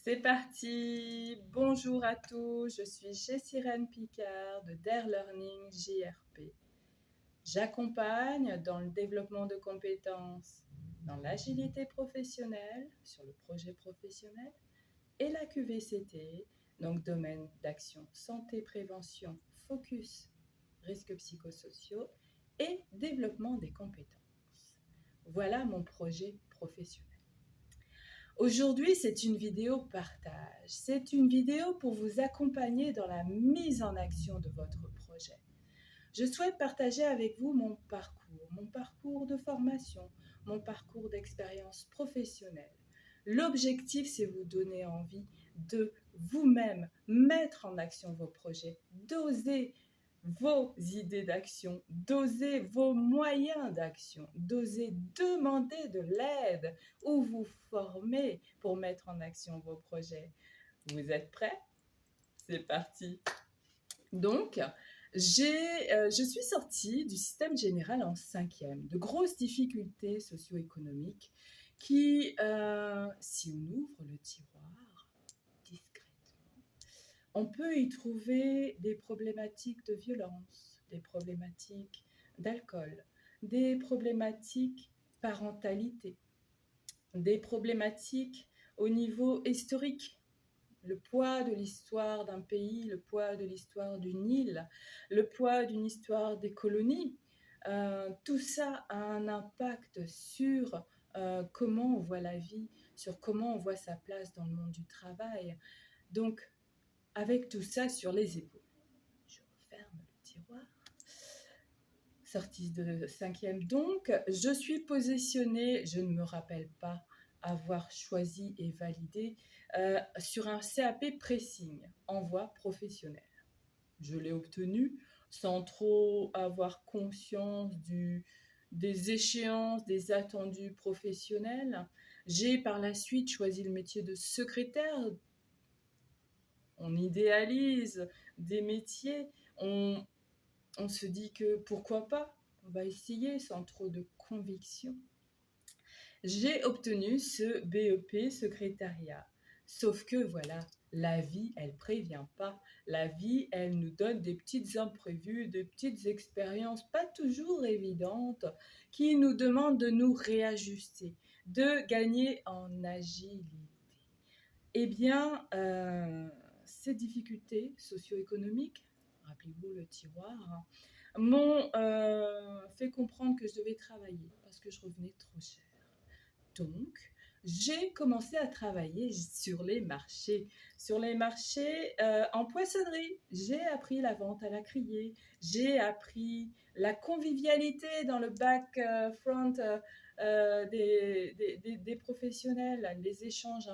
C'est parti! Bonjour à tous, je suis Jessirène Picard de Dare Learning JRP. J'accompagne dans le développement de compétences, dans l'agilité professionnelle, sur le projet professionnel et la QVCT, donc domaine d'action santé, prévention, focus, risques psychosociaux et développement des compétences. Voilà mon projet professionnel. Aujourd'hui, c'est une vidéo partage. C'est une vidéo pour vous accompagner dans la mise en action de votre projet. Je souhaite partager avec vous mon parcours de formation, mon parcours d'expérience professionnelle. L'objectif, c'est vous donner envie de vous-même mettre en action vos projets, d'oser vos idées d'action, d'oser vos moyens d'action, d'oser demander de l'aide ou vous former pour mettre en action vos projets. Vous êtes prêts? C'est parti! Donc, je suis sortie du système général en 5e, de grosses difficultés socio-économiques qui, si on ouvre le tiroir discrètement, on peut y trouver des problématiques de violence, des problématiques d'alcool, des problématiques parentalité, des problématiques au niveau historique, le poids de l'histoire d'un pays, le poids de l'histoire d'une île, le poids d'une histoire des colonies. Tout ça a un impact sur comment on voit la vie, sur comment on voit sa place dans le monde du travail. Donc, avec tout ça sur les épaules. Je referme le tiroir. Sortie de 5e donc, je suis positionnée, je ne me rappelle pas avoir choisi et validé, sur un CAP pressing en voie professionnelle. Je l'ai obtenu sans trop avoir conscience des échéances, des attendus professionnels. J'ai par la suite choisi le métier de secrétaire. On idéalise des métiers, on se dit que pourquoi pas, on va essayer sans trop de conviction. J'ai obtenu ce BEP secrétariat. Sauf que voilà, la vie, elle prévient pas. La vie, elle nous donne des petites imprévues, des petites expériences pas toujours évidentes qui nous demandent de nous réajuster, de gagner en agilité. Eh bien, ces difficultés socio-économiques, rappelez-vous le tiroir, m'ont fait comprendre que je devais travailler parce que je revenais trop cher. Donc, j'ai commencé à travailler sur les marchés. Sur les marchés en poissonnerie. J'ai appris la vente à la criée. J'ai appris la convivialité dans le back front des professionnels, les échanges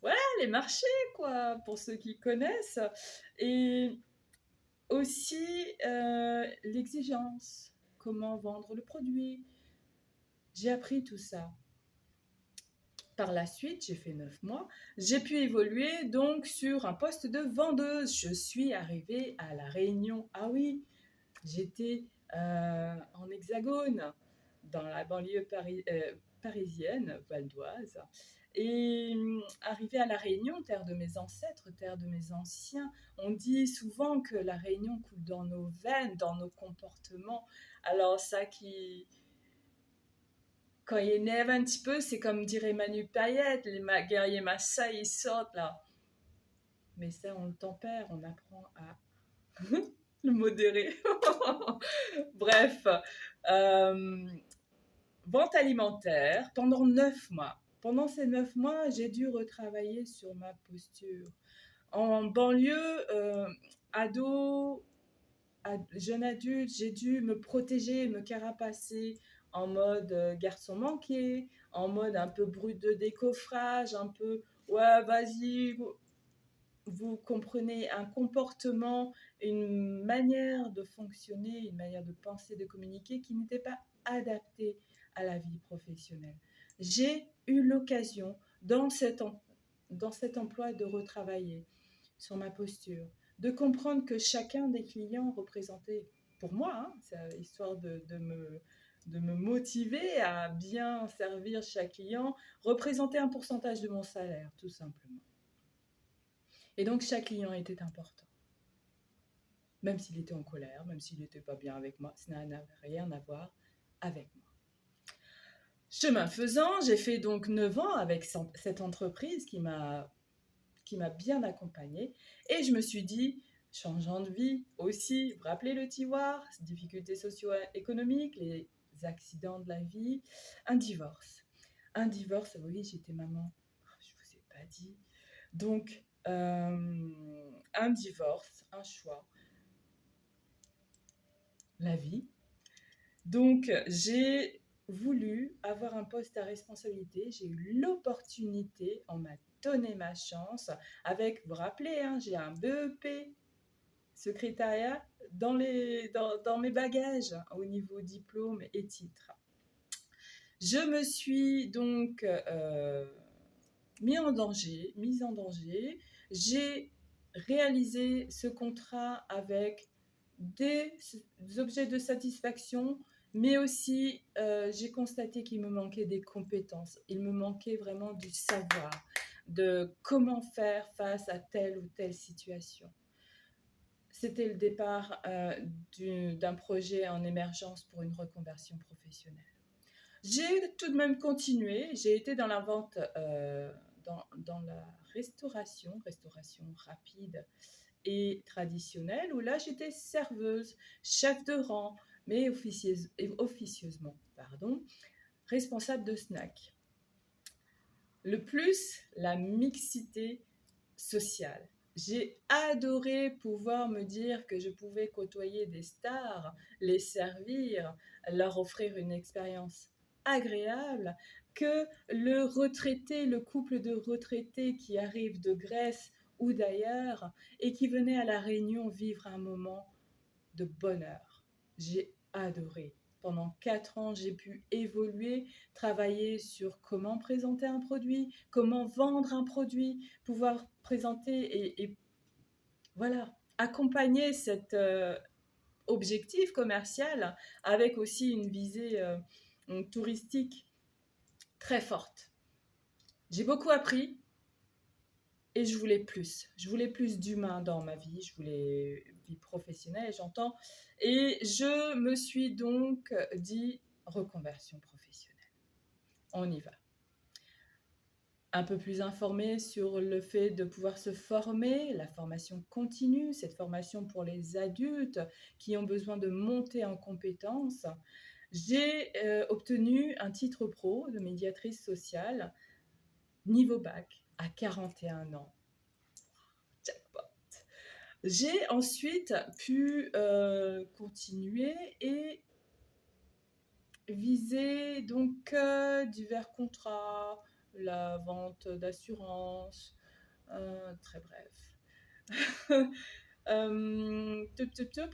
voilà, les marchés, quoi, pour ceux qui connaissent. Et aussi l'exigence, comment vendre le produit. J'ai appris tout ça. Par la suite, j'ai fait 9 mois. J'ai pu évoluer donc sur un poste de vendeuse. Je suis arrivée à La Réunion. Ah oui, j'étais en Hexagone, dans la banlieue parisienne, valdoise. Et arrivée à La Réunion, terre de mes ancêtres, terre de mes anciens, on dit souvent que La Réunion coule dans nos veines, dans nos comportements. Alors ça quand il énerve un petit peu, c'est comme dirait Manu Payette, les guerriers Maasai, ils sortent là. Mais ça, on le tempère, on apprend à le modérer. Bref, vente alimentaire pendant 9 mois. Pendant ces 9 mois, j'ai dû retravailler sur ma posture. En banlieue, ado, jeune adulte, j'ai dû me protéger, me carapacer en mode garçon manqué, en mode un peu brut de décoffrage, un peu ouais, vas-y, vous comprenez, un comportement, une manière de fonctionner, une manière de penser, de communiquer qui n'était pas adaptée à la vie professionnelle. J'ai eu l'occasion dans cet emploi de retravailler sur ma posture, de comprendre que chacun des clients représentait, pour moi, hein, c'est histoire de me motiver à bien servir chaque client, représenter un pourcentage de mon salaire, tout simplement. Et donc, chaque client était important. Même s'il était en colère, même s'il n'était pas bien avec moi, ça n'avait rien à voir avec moi. Chemin faisant, j'ai fait donc 9 ans avec cette entreprise qui m'a bien accompagnée. Et je me suis dit, changeant de vie aussi, vous rappelez le tiroir, difficultés socio-économiques, les accidents de la vie, un divorce. Un divorce, oui, j'étais maman, je ne vous ai pas dit. Donc, un divorce, un choix, la vie. Donc, j'ai voulu avoir un poste à responsabilité, j'ai eu l'opportunité, on m'a donné ma chance avec, vous vous rappelez, hein, j'ai un BEP secrétariat dans mes bagages au niveau diplôme et titre. Je me suis donc mise en danger. J'ai réalisé ce contrat avec des objets de satisfaction, mais aussi j'ai constaté qu'il me manquait des compétences. Il me manquait vraiment du savoir, de comment faire face à telle ou telle situation. C'était le départ d'un projet en émergence pour une reconversion professionnelle. J'ai tout de même continué. J'ai été dans la vente, dans la restauration rapide et traditionnelle, où là j'étais serveuse, chef de rang, mais officieusement, responsable de snack. Le plus, la mixité sociale. J'ai adoré pouvoir me dire que je pouvais côtoyer des stars, les servir, leur offrir une expérience agréable, que le couple de retraités qui arrivent de Grèce ou d'ailleurs et qui venaient à La Réunion vivre un moment de bonheur. J'ai adoré. Pendant 4 ans, j'ai pu évoluer, travailler sur comment présenter un produit, comment vendre un produit, pouvoir présenter et voilà, accompagner cet objectif commercial avec aussi une visée touristique très forte. J'ai beaucoup appris et je voulais plus. Je voulais plus d'humain dans ma vie, je voulais vie professionnelle, j'entends. Et je me suis donc dit reconversion professionnelle. On y va. Un peu plus informée sur le fait de pouvoir se former, la formation continue, cette formation pour les adultes qui ont besoin de monter en compétences. J'ai obtenu un titre pro de médiatrice sociale, niveau bac, à 41 ans. Jackpot. J'ai ensuite pu continuer et viser donc divers contrats, la vente d'assurance, très bref.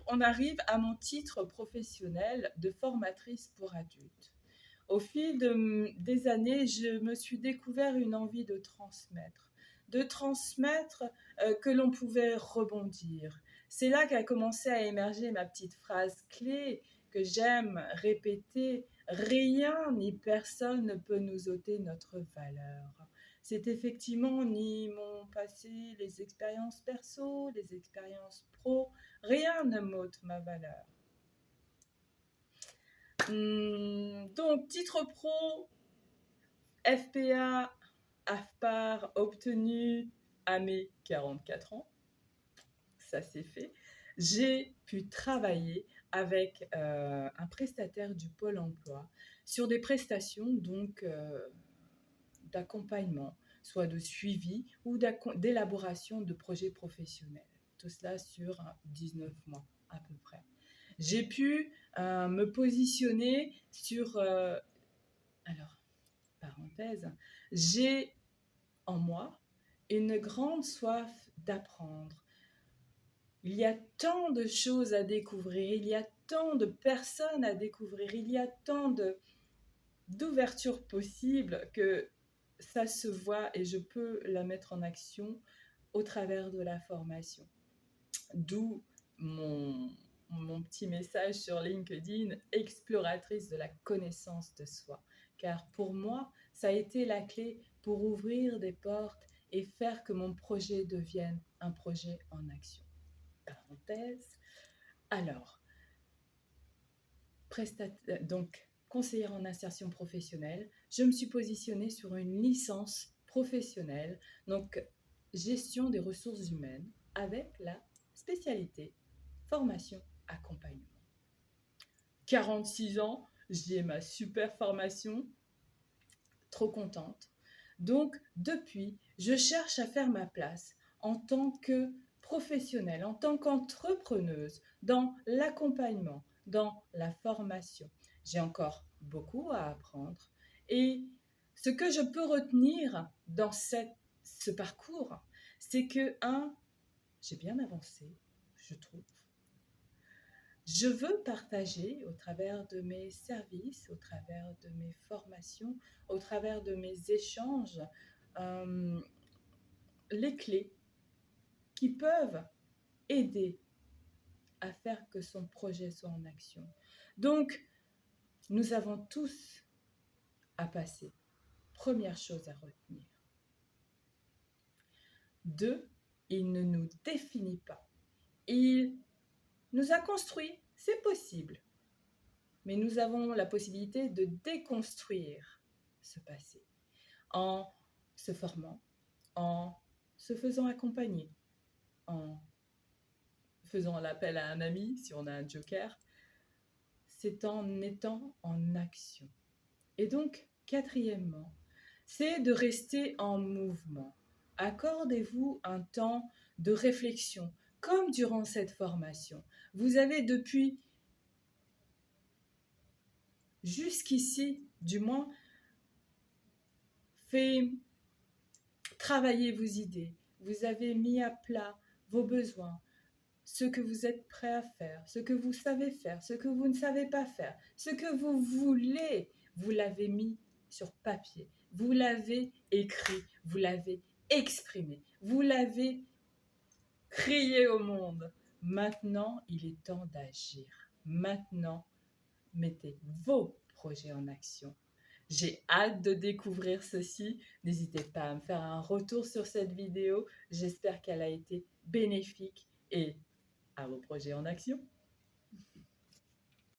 On arrive à mon titre professionnel de formatrice pour adultes. Au fil des années, je me suis découvert une envie de transmettre que l'on pouvait rebondir. C'est là qu'a commencé à émerger ma petite phrase clé que j'aime répéter: rien ni personne ne peut nous ôter notre valeur. C'est effectivement ni mon passé, les expériences perso, les expériences pro, rien ne m'ôte ma valeur. Donc, titre pro, FPA, AFPAR obtenu à mes 44 ans. Ça c'est fait. J'ai pu travailler avec un prestataire du Pôle emploi sur des prestations donc d'accompagnement, soit de suivi ou d'élaboration de projets professionnels. Tout cela sur 19 mois à peu près. J'ai pu me positionner sur... alors, parenthèse, j'ai en moi une grande soif d'apprendre. Il y a tant de choses à découvrir, il y a tant de personnes à découvrir, il y a tant d'ouvertures possibles que ça se voit et je peux la mettre en action au travers de la formation. D'où mon mon petit message sur LinkedIn, exploratrice de la connaissance de soi. Car pour moi, ça a été la clé pour ouvrir des portes et faire que mon projet devienne un projet en action. Parenthèse. Alors, donc conseillère en insertion professionnelle, je me suis positionnée sur une licence professionnelle, donc gestion des ressources humaines, avec la spécialité formation accompagnement. 46 ans, j'ai ma super formation, trop contente. Donc depuis, je cherche à faire ma place en tant que professionnelle, en tant qu'entrepreneuse dans l'accompagnement, dans la formation. J'ai encore beaucoup à apprendre et ce que je peux retenir dans ce parcours, c'est que, j'ai bien avancé, je trouve. Je veux partager au travers de mes services, au travers de mes formations, au travers de mes échanges, euh, les clés qui peuvent aider à faire que son projet soit en action. Donc, nous avons tous à passer. Première chose à retenir. 2, il ne nous définit pas. Il nous a construits, c'est possible. Mais nous avons la possibilité de déconstruire ce passé en se formant, en se faisant accompagner, en faisant l'appel à un ami si on a un joker. C'est en étant en action. Et donc, quatrièmement, c'est de rester en mouvement. Accordez-vous un temps de réflexion, comme durant cette formation. Vous avez depuis jusqu'ici, du moins, fait travailler vos idées. Vous avez mis à plat vos besoins, ce que vous êtes prêt à faire, ce que vous savez faire, ce que vous ne savez pas faire, ce que vous voulez. Vous l'avez mis sur papier, vous l'avez écrit, vous l'avez exprimé, vous l'avez crié au monde. Maintenant, il est temps d'agir. Maintenant, mettez vos projets en action. J'ai hâte de découvrir ceci. N'hésitez pas à me faire un retour sur cette vidéo. J'espère qu'elle a été bénéfique et à vos projets en action.